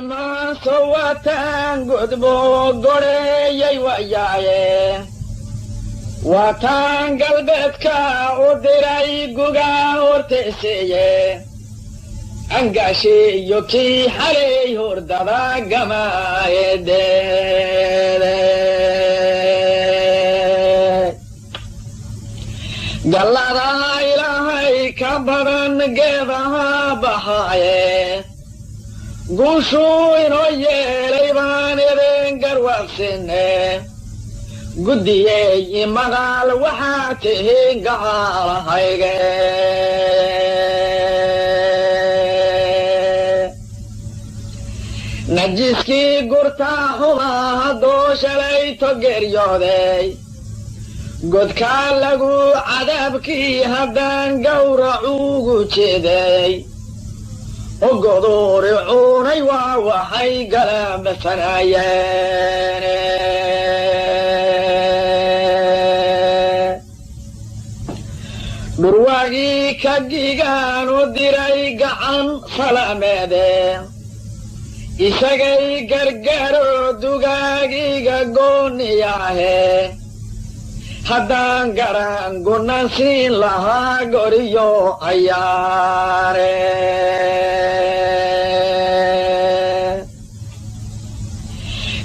ما سواتان قد بوغوري وياي واتان قلبتك ودري قوغا ورتسي انقاشي يوكي حري هردادا قمايد قلدا إلهي كبرن قيضها بحاي قوشو إنو يليبان إذن قروالسن قديي مغال وحاته قال هايغي نجيسكي قرطاهما دوش ليتو قريودي قد كان لقو عذابكي هدان قورعوغو جيدي وقضور عوني ووحي قلم ثنايين برواقي كقيقان وديري قعن صلاميدي إساقي قرقارو دوغاقي قاقوني ياهي haddaan garan gunansiin lahaa goriyo ayaare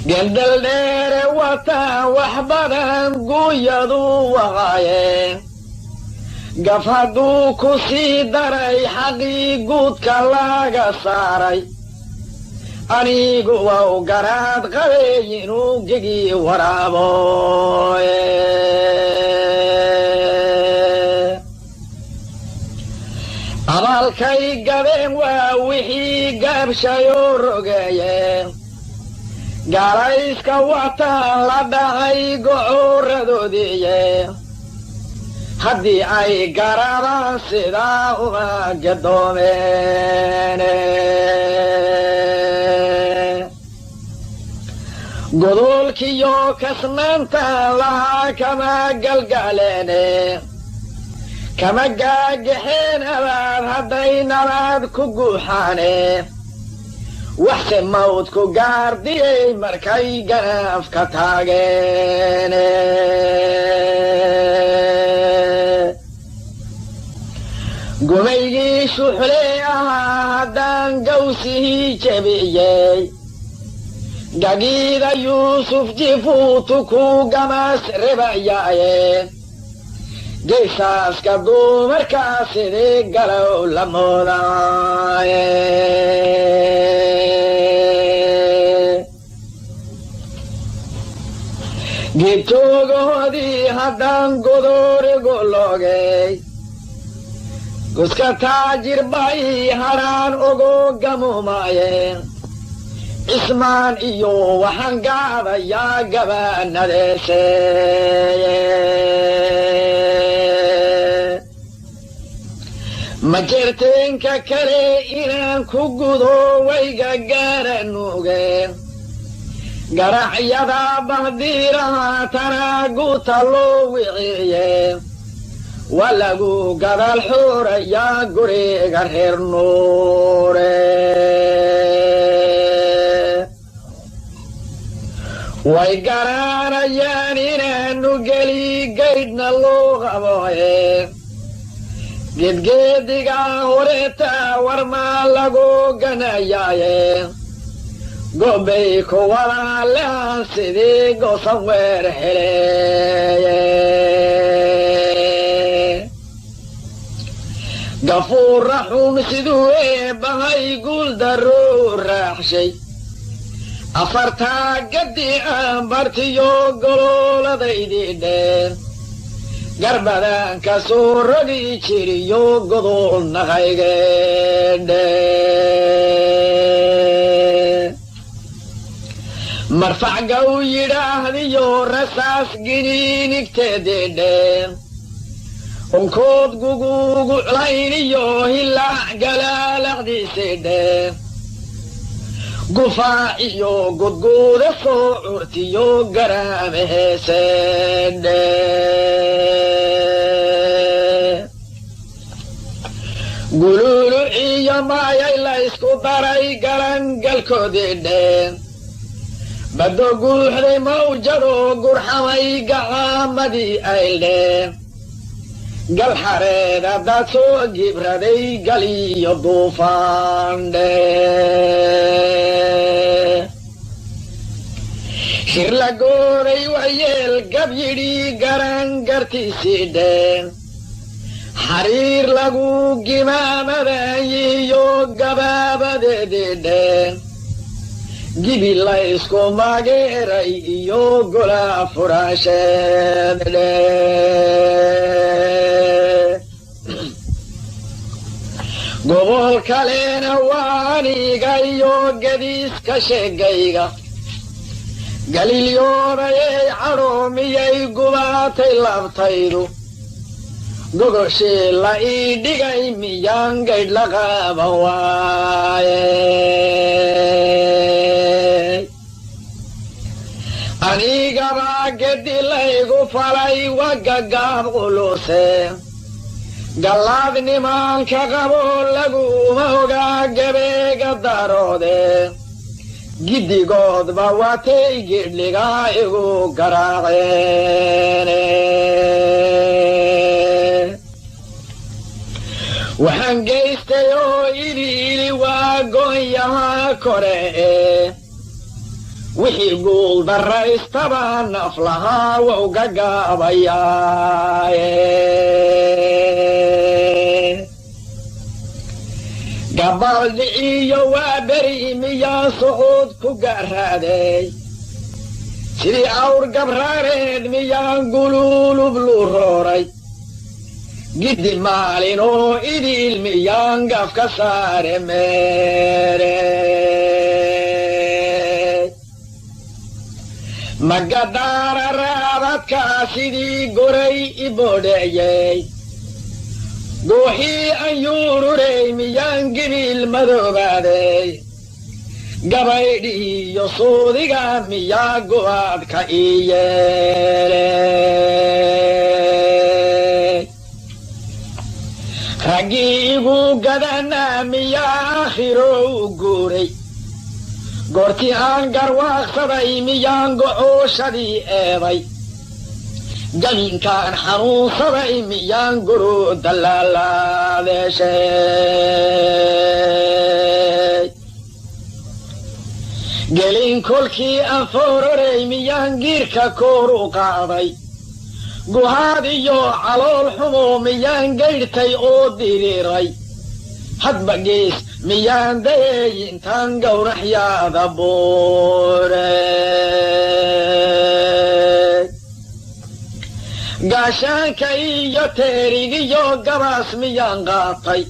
geldaldheere wataan wax badan guuyadu waqaaye gaf hadduu ku sii daray xaqii guudka laga saaray anigu waa u garaad qabay inuu gegi waraaboye abaalkay gabeen waa wixii gaabshayoo rogeeye gaalayska wataan la dhacay gocoradoodiiye haddii ay garaadaan sidaa uma gadoomeene godolkiyo kasnaantaan lahaa kama galgaaleene kama gaagaxeen abaad hadday nabaad ku guuxaane waxse mawdku gaardiyey markay ganaafka taageene gumaygii shuxlee ahaa haddaan gawsihii jebiyey gagiida yuusuf jifuutu ku gamaas rebayaaye geysaaska dumarkaa sidii galow la moodaaye geedtoogahoodii haddaan godoorigu loogay guska taajir bay hadhaan ugu gamumaayeen cismaan iyo waxaan gaadayaa gabaanadeeseeye ma jirteenka kale inaan ku gudo wayga gaaranuugeen garacyada bahdiiraha tanaaguta loo wiciye waa lagu gadaal xuurayaa guriga reer nuure way garanayaan inaanu geli gaydhna loo qabooye gedgeediga horeeta warmaa lagu ganayaaye gobbay ku walaalehan sidii goosan weer heleeye gafuura xun siduu eebbahay guul darrou raaxshay afartaa gaddi aan bartiyo gololadaydii dheen garbadaan ka soo rogi jiriyo godol naqaygeedhe marfac gaw yidhaahdiyo rasaas giniinigteedidheen unkood guguguclayniyo hilaac galaalaqdiisidheen gufaac iyo gudguuda soo curtiyo garaame heeseedhe gululu iyo maayay la isku daray galan galkoodidheen baddo guuxday mawjadoo gurxamay gacaamadii ayldheen gal xareeda dad soo gibraday gal iyo duufaandhe shir la gooday wayeel gab yidhi garan gartiisii dheen xariir lagu gimaamadayiyo gabaabadeedii dheen gibi la isku mageeray iyo gola furaasheed dheen gobol kalena waa aniga iyo gadiiska sheegayga galilyoodayay cadhoomiyay gubaatay labtaydu gogoshii la ii dhigay miyaan gaydh la qaaban waaye anigabaa gedi laygu falay wagagaab quluse gallaad nimaanka qabo laguma ogaa gabeega daroode giddigoodba watay gidhligaa igu garaaceene waxaan gaystay oo iliili waa goonyahaa kore wixii guul darraystaba naf lahaa wau gagaabayaaye gabaldhiciyo waa beri miyaa socod ku gaaraaday sidii awr gabraareed miyaan guluulub lu rooray giddi maalin oo idil miyaan gaf ka saare meere magadaara raabadkaa sidii goray ibodheeyey gooxii an yuururey miyaan gibil madoobaaday gabaydhiiyo suudiga miyaa go'aadka ii yeeley raggii igu gadanaa miyaa aakhiro u guuray goortii aan garwaaqsaday miyaan gocooshadii eeday gaminkaan xanuunsaday miyaan guru dallaalaadeeshay gelin kolkii aan foororey miyaan giirka koor u qaaday guhaad iyo calool xumo miyaan gaydhtay oo diriiray hadba gees miyaan dayey intaan gawraxyaada buurey gaashaanka iyo teerigiyo gabaas miyaan qaatay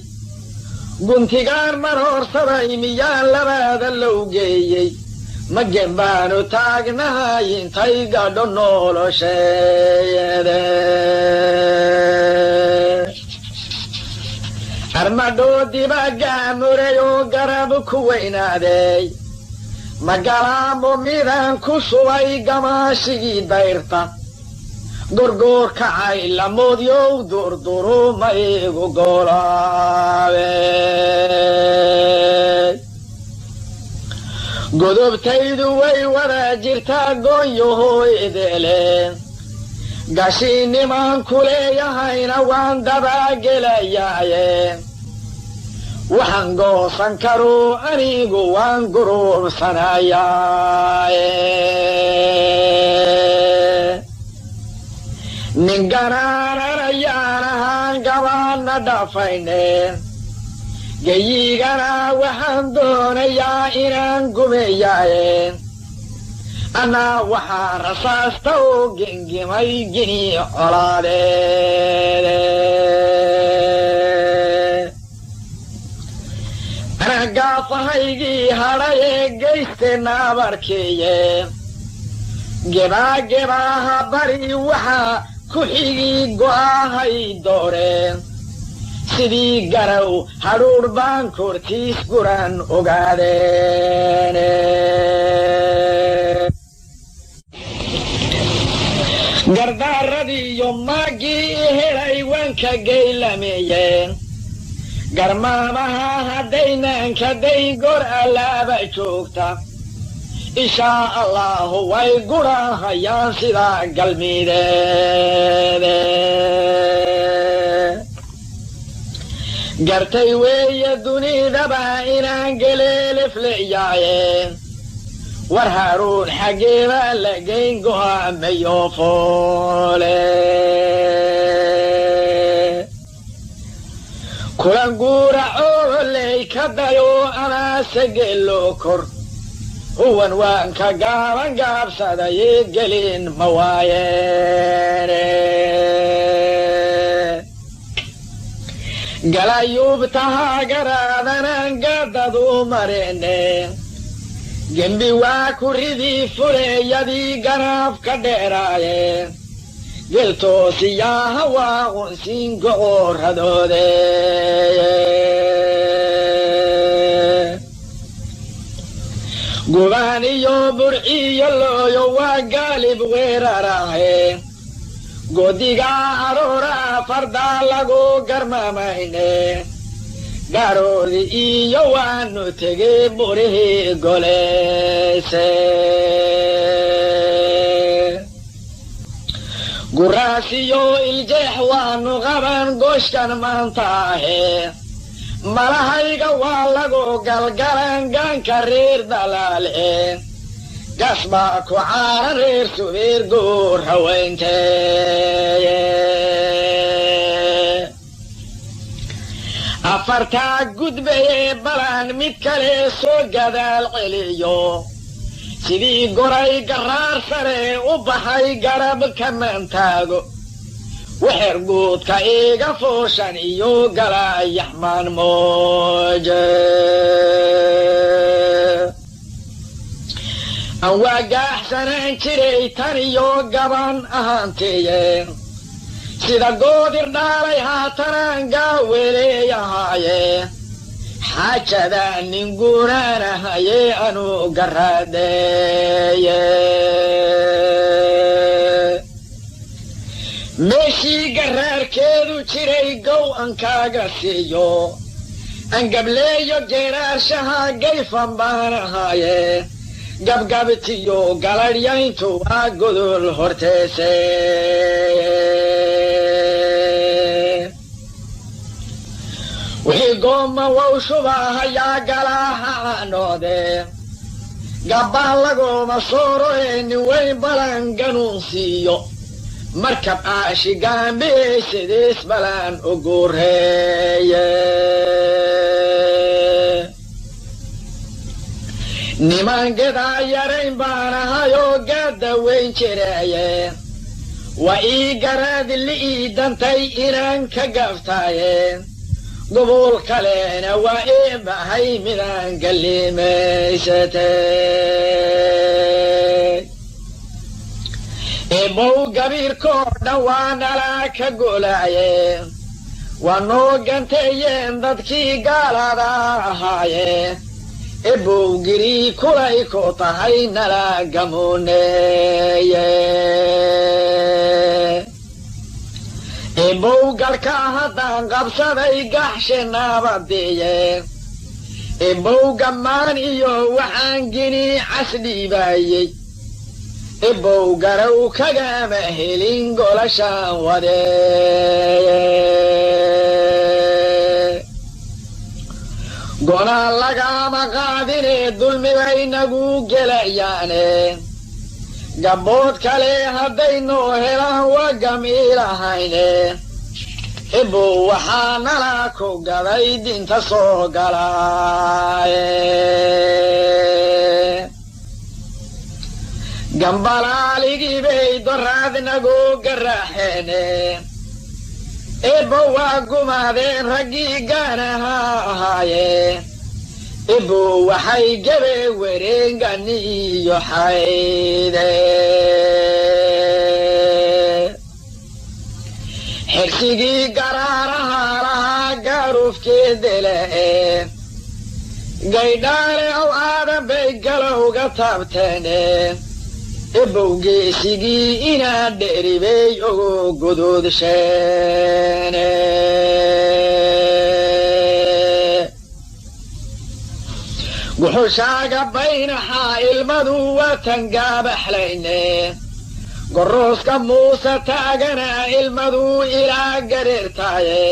guntigaan mar horsaday miyaan labaada low geeyey magen baanu taagnahay intay gadho nolosheede armadhoodiba gaamuray oo garab ku weynaaday magalaamo midaan ku subay gamaashigii dayrta gorgoor kacay lamoodyow durduru ma igu golaabe godobtaydu way wada jirtaa goonyahooydeeleen gashii nimaan ku leeyahayna waan dabaagelayaaye waxaan goosan karuu anigu waan guruubsanayaaye nin ganaananayaan ahaan gabaanna dhafayneen geyigana waxaan doonayaa inaan gumeeyaaye anaa waxaan rasaasta oo gengimay gini colaadeede ana gaafahaygii hadhay ee gaysteenna abarkeeye gebaagebaaha bari waxaa ku xigii go'aahay dooreen sidii garow hadhuudh baan kortiis guran ogaadeene gardaaradii iyo maaggii i helay waan ka geylameeyeen garmaamaha haddaynan kaday gor allaaba joogta inshaa allahu way gurahayaan sida galmideede gartay weeye dunidaba inaan geleelefleyaaye war haaruun xaggeeba lagayn go'aamayo foole kulan guuracoo ley ka dayo amaase geelo kor huwan waan ka gaaban gaabsadaye gelin ma waayeene galayuubtaha garaadanaan gaadadu mareene gembi waa ku ridii fuleeyadii garaaf ka dheeraaye geltoosiyaaha waa qunsiin go'ooradoode gubaan iyo burciyo looyo waa gaalib weeraraahe godigaa aroora fardaa lagu garmamayne garoodi iyo waanu tegey burihii goleyse guraasiyo iljeex waanu qaban gooshkan maanta ahe malahayga waa lagu galgalan gaanka reer dalaale gas baa ku caaran reer subeer goor haweenteye afartaa gudbaye balan mid kale soo gadaal celiyo sidii goray garaar sare u baxay garab kamantaago وحر قود كايغا فوشان إيو قلا يحمان موجه أنواقا حسنان كريتان إيو قبان أهانتيه سيدا قودر داري هاتران قاولي يهايه حاجة ذا ننقورانا هاي أنو قراديه ماشي قرار كيدو تيري قو أنكاقا سيو أن قبليو جيرار شها قيفا بانا هاي قبتيو قلاليين تو أقودو الهورتيسي وحي قوم ووشباها يا قلاها عنودي قبال لقوم صورو إني وين بلان قنونسيو مركب عاشقان بيسديس بلان أقور هي نمان قدا يرين بانا هايو قد وين شرايه وإي قراد اللي إيدان تاي إيران كقفتايه قبول كلينا وإي بهاي منان قلي ميشتاي إبو قبير كورنا وانا لك قولاي وانو قنتين دادكي قالا داهاي إبو قري كولاي كوتاهاي نلا قموني إبو قلقا هدان قبصدي قحشنا بدي إبو قمان إيو وحانقني عسلي بايي إبو قرو كقام هلين قولشان ودي قونا لقام قادري الظلم بينكو قلعياني قبوت كالي هدينو هلا وقميل هيني إبو وحانا لكو قضي دين تسو قلاي قنبالالي بي درادنكو قراحيني إبو وقمادين رقيقانا هاي إبو وحي قبي ورنقاني يحيدي حرسيقي قرارها لها قاروف كيدلي قيدالي أو آدم بيقلو قطابتيني إبو قيسيقي إنا ديري بي أو قدود شيني guxushaaga baynaha ilmadu watan gaabaxlayne gorooska muuse taagana ilmadu ilaa gareertaaye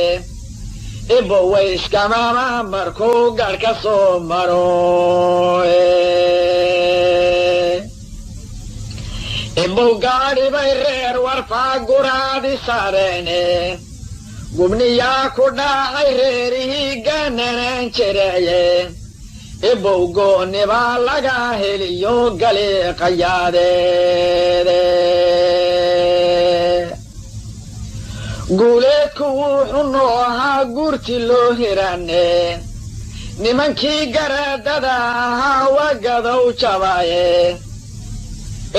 ibowayskamaama markuu garhka soo maro ibow gaadhi bay reer warfaa guraadi saareene gubniyaa ku dhaacay reerihii gananaan jiraye ibow goonnibaa laga heliyo galiiqayaadeede guuleedku wuxuu noo ahaa gurti loo hiraane nimankii garaadada ahaa wagadow jabaaye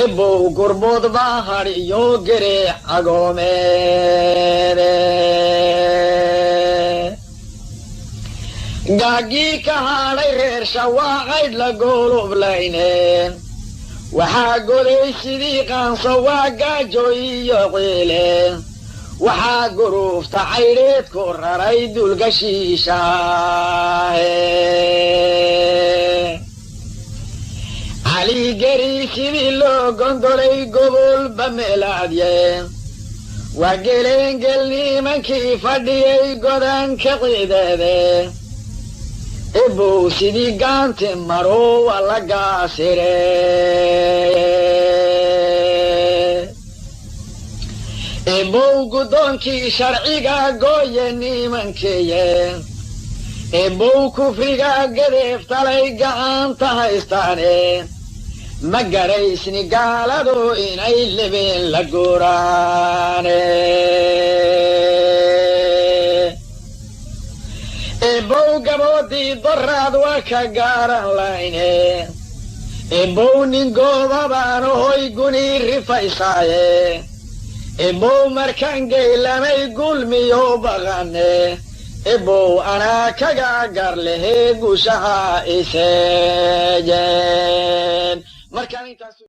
ibow gurbood baa hadhiyo gereex agoomeede gaagii ka hadhay reer shawaaqaydh la goolublayne waxaa goday sidii qaanso waa gaajo iyo ciile waxaa guruufta caydheedku raray dulgashiishaahe caligeri sidii loo gondolay gobolba meelaadye waa geleengel nimankii fadhiyay godanka ciideede ibow sidii gaanti maro waa la gaasiree ibow guddoonkii sharciga gooye nimankeeye ibow kufriga gadeeftalay gacanta haystaane ma garaysni gaaladu inay lebeen la guuraane ibow gaboodii doraad waa ka gaaran layne ibow nin goobabaan hoy guni rifaysaaye ibow markaan geylamay gulmiyo baqane ibow anaa kaga gar lehe gushaha iseejeen.